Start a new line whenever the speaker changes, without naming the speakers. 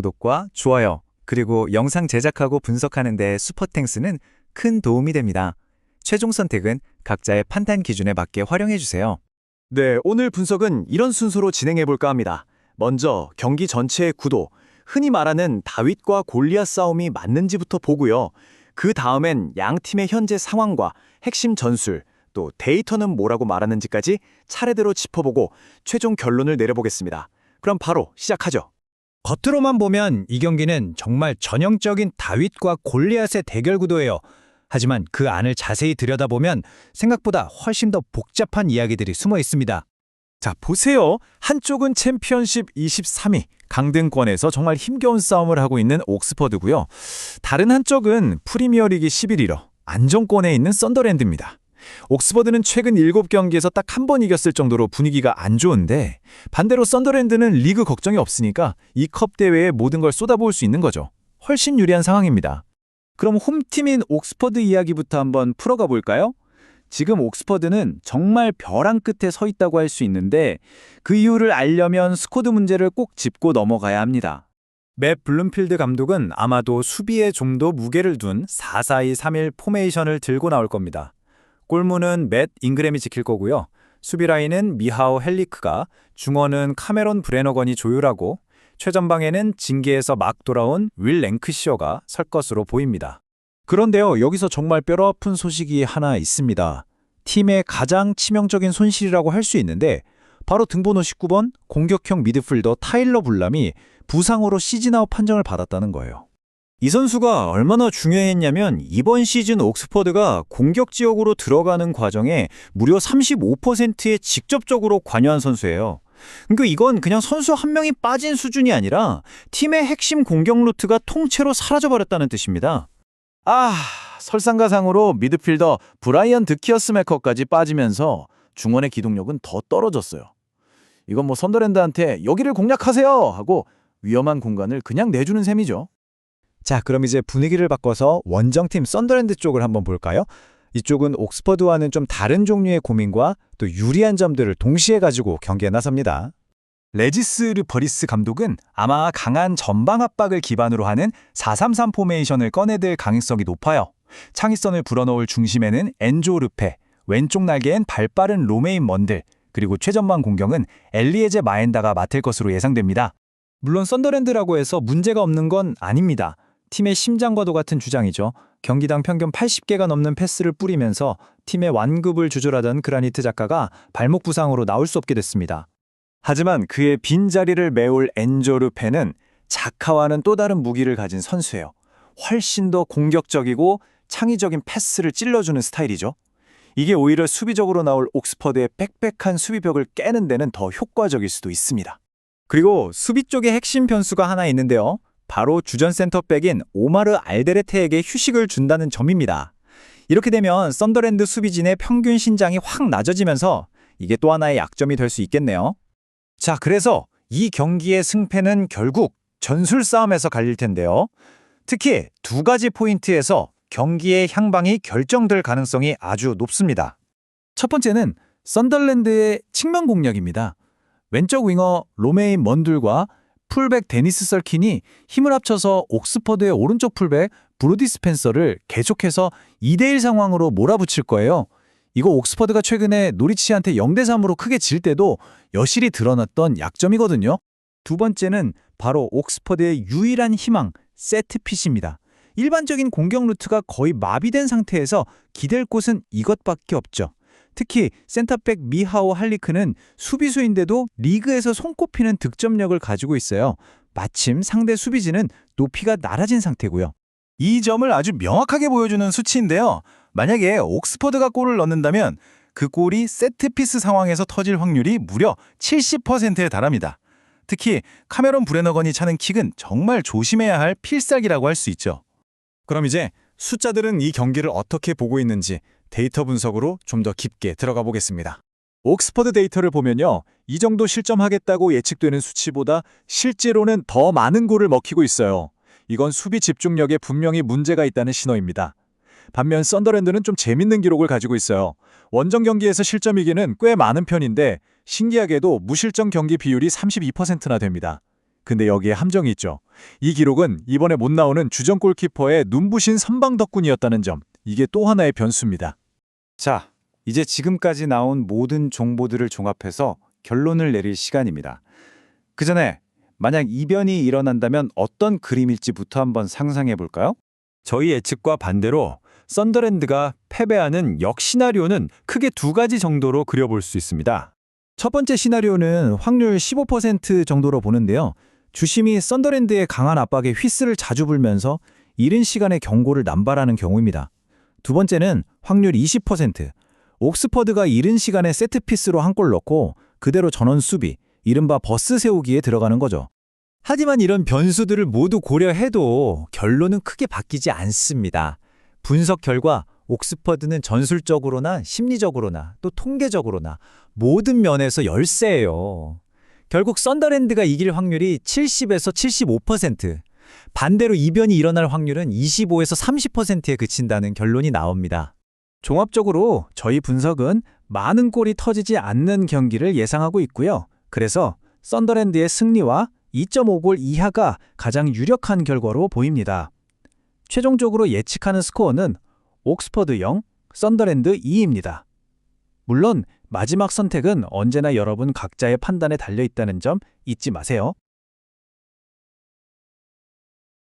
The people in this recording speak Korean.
구독과 좋아요, 그리고 영상 제작하고 분석하는 데 슈퍼탱스는 큰 도움이 됩니다. 최종 선택은 각자의 판단 기준에 맞게 활용해 주세요.
네, 오늘 분석은 이런 순서로 진행해 볼까 합니다. 먼저 경기 전체의 구도, 흔히 말하는 다윗과 골리앗 싸움이 맞는지부터 보고요. 그 다음엔 양 팀의 현재 상황과 핵심 전술, 또 데이터는 뭐라고 말하는지까지 차례대로 짚어보고 최종 결론을 내려보겠습니다. 그럼 바로 시작하죠.
겉으로만 보면 이 경기는 정말 전형적인 다윗과 골리앗의 대결 구도예요. 하지만 그 안을 자세히 들여다보면 생각보다 훨씬 더 복잡한 이야기들이 숨어 있습니다.
자, 보세요. 한쪽은 챔피언십 23위, 강등권에서 정말 힘겨운 싸움을 하고 있는 옥스퍼드고요. 다른 한쪽은 프리미어리그 11위로 안정권에 있는 썬더랜드입니다. 옥스퍼드는 최근 7경기에서 딱 한 번 이겼을 정도로 분위기가 안 좋은데 반대로 썬더랜드는 리그 걱정이 없으니까 이 컵 대회에 모든 걸 쏟아부을 수 있는 거죠. 훨씬 유리한 상황입니다.
그럼 홈팀인 옥스퍼드 이야기부터 한번 풀어가 볼까요? 지금 옥스퍼드는 정말 벼랑 끝에 서 있다고 할 수 있는데 그 이유를 알려면 스쿼드 문제를 꼭 짚고 넘어가야 합니다. 맷 블룸필드 감독은 아마도 수비에 좀 더 무게를 둔 4-4-2-3-1 포메이션을 들고 나올 겁니다. 골문은 맷 잉그램이 지킬 거고요. 수비 라인은 미하오 헬리크가, 중원은 카메론 브레너건이 조율하고 최전방에는 징계에서 막 돌아온 윌 랭크시어가 설 것으로 보입니다. 그런데요, 여기서 정말 뼈아픈 소식이 하나 있습니다. 팀의 가장 치명적인 손실이라고 할 수 있는데 바로 등번호 19번 공격형 미드필더 타일러 불람이 부상으로 시즌아웃 판정을 받았다는 거예요. 이 선수가 얼마나 중요했냐면 이번 시즌 옥스퍼드가 공격 지역으로 들어가는 과정에 무려 35%에 직접적으로 관여한 선수예요. 그러니까 이건 그냥 선수 한 명이 빠진 수준이 아니라 팀의 핵심 공격 루트가 통째로 사라져버렸다는 뜻입니다.
설상가상으로 미드필더 브라이언 드키어스메커까지 빠지면서 중원의 기동력은 더 떨어졌어요. 이건 썬더랜드한테 여기를 공략하세요 하고 위험한 공간을 그냥 내주는 셈이죠.
자, 그럼 이제 분위기를 바꿔서 원정팀 썬더랜드 쪽을 한번 볼까요? 이쪽은 옥스퍼드와는 좀 다른 종류의 고민과 또 유리한 점들을 동시에 가지고 경기에 나섭니다.
레지스 르버리스 감독은 아마 강한 전방 압박을 기반으로 하는 4-3-3 포메이션을 꺼내들 가능성이 높아요. 창의선을 불어넣을 중심에는 엔조 르페, 왼쪽 날개엔 발빠른 로메인 먼들, 그리고 최전방 공격은 엘리에제 마엔다가 맡을 것으로 예상됩니다.
물론 썬더랜드라고 해서 문제가 없는 건 아닙니다. 팀의 심장과도 같은 주장이죠. 경기당 평균 80개가 넘는 패스를 뿌리면서 팀의 완급을 조절하던 그라니트 작가가 발목 부상으로 나올 수 없게 됐습니다.
하지만 그의 빈자리를 메울 엔조 르페는 자카와는 또 다른 무기를 가진 선수예요. 훨씬 더 공격적이고 창의적인 패스를 찔러주는 스타일이죠. 이게 오히려 수비적으로 나올 옥스퍼드의 빽빽한 수비벽을 깨는 데는 더 효과적일 수도 있습니다.
그리고 수비 쪽에 핵심 변수가 하나 있는데요. 바로 주전 센터백인 오마르 알데레테에게 휴식을 준다는 점입니다. 이렇게 되면 썬더랜드 수비진의 평균 신장이 확 낮아지면서 이게 또 하나의 약점이 될 수 있겠네요. 자, 그래서 이 경기의 승패는 결국 전술 싸움에서 갈릴 텐데요. 특히 두 가지 포인트에서 경기의 향방이 결정될 가능성이 아주 높습니다. 첫 번째는 썬더랜드의 측면 공략입니다. 왼쪽 윙어 로메인 먼둘과 풀백 데니스 썰킨이 힘을 합쳐서 옥스퍼드의 오른쪽 풀백 브로디 스펜서를 계속해서 2대1 상황으로 몰아붙일 거예요. 이거 옥스퍼드가 최근에 노리치한테 0대3으로 크게 질 때도 여실히 드러났던 약점이거든요. 두 번째는 바로 옥스퍼드의 유일한 희망, 세트핏입니다. 일반적인 공격 루트가 거의 마비된 상태에서 기댈 곳은 이것밖에 없죠. 특히 센터백 미하오 할리크는 수비수인데도 리그에서 손꼽히는 득점력을 가지고 있어요. 마침 상대 수비진은 높이가 낮아진 상태고요.
이 점을 아주 명확하게 보여주는 수치인데요. 만약에 옥스퍼드가 골을 넣는다면 그 골이 세트피스 상황에서 터질 확률이 무려 70%에 달합니다. 특히 카메론 브레너건이 차는 킥은 정말 조심해야 할 필살기라고 할 수 있죠.
그럼 이제 숫자들은 이 경기를 어떻게 보고 있는지 데이터 분석으로 좀 더 깊게 들어가 보겠습니다. 옥스퍼드 데이터를 보면요. 이 정도 실점하겠다고 예측되는 수치보다 실제로는 더 많은 골을 먹히고 있어요. 이건 수비 집중력에 분명히 문제가 있다는 신호입니다. 반면 썬더랜드는 좀 재밌는 기록을 가지고 있어요. 원정 경기에서 실점 위기는 꽤 많은 편인데 신기하게도 무실점 경기 비율이 32%나 됩니다.
근데 여기에 함정이 있죠. 이 기록은 이번에 못 나오는 주전 골키퍼의 눈부신 선방 덕분이었다는 점. 이게 또 하나의 변수입니다.
자, 이제 지금까지 나온 모든 정보들을 종합해서 결론을 내릴 시간입니다. 그 전에 만약 이변이 일어난다면 어떤 그림일지부터 한번 상상해 볼까요?
저희 예측과 반대로 썬더랜드가 패배하는 역시나리오는 크게 두 가지 정도로 그려볼 수 있습니다.
첫 번째 시나리오는 확률 15% 정도로 보는데요. 주심이 썬더랜드의 강한 압박에 휘슬을 자주 불면서 이른 시간에 경고를 남발하는 경우입니다. 두 번째는 확률 20%. 옥스퍼드가 이른 시간에 세트피스로 한 골 넣고 그대로 전원 수비, 이른바 버스 세우기에 들어가는 거죠. 하지만 이런 변수들을 모두 고려해도 결론은 크게 바뀌지 않습니다. 분석 결과 옥스퍼드는 전술적으로나 심리적으로나 또 통계적으로나 모든 면에서 열세예요. 결국 썬더랜드가 이길 확률이 70에서 75%, 반대로 이변이 일어날 확률은 25에서 30%에 그친다는 결론이 나옵니다.
종합적으로 저희 분석은 많은 골이 터지지 않는 경기를 예상하고 있고요. 그래서 썬더랜드의 승리와 2.5골 이하가 가장 유력한 결과로 보입니다. 최종적으로 예측하는 스코어는 옥스퍼드 0, 썬더랜드 2입니다. 물론 마지막 선택은 언제나 여러분 각자의 판단에 달려 있다는 점 잊지 마세요.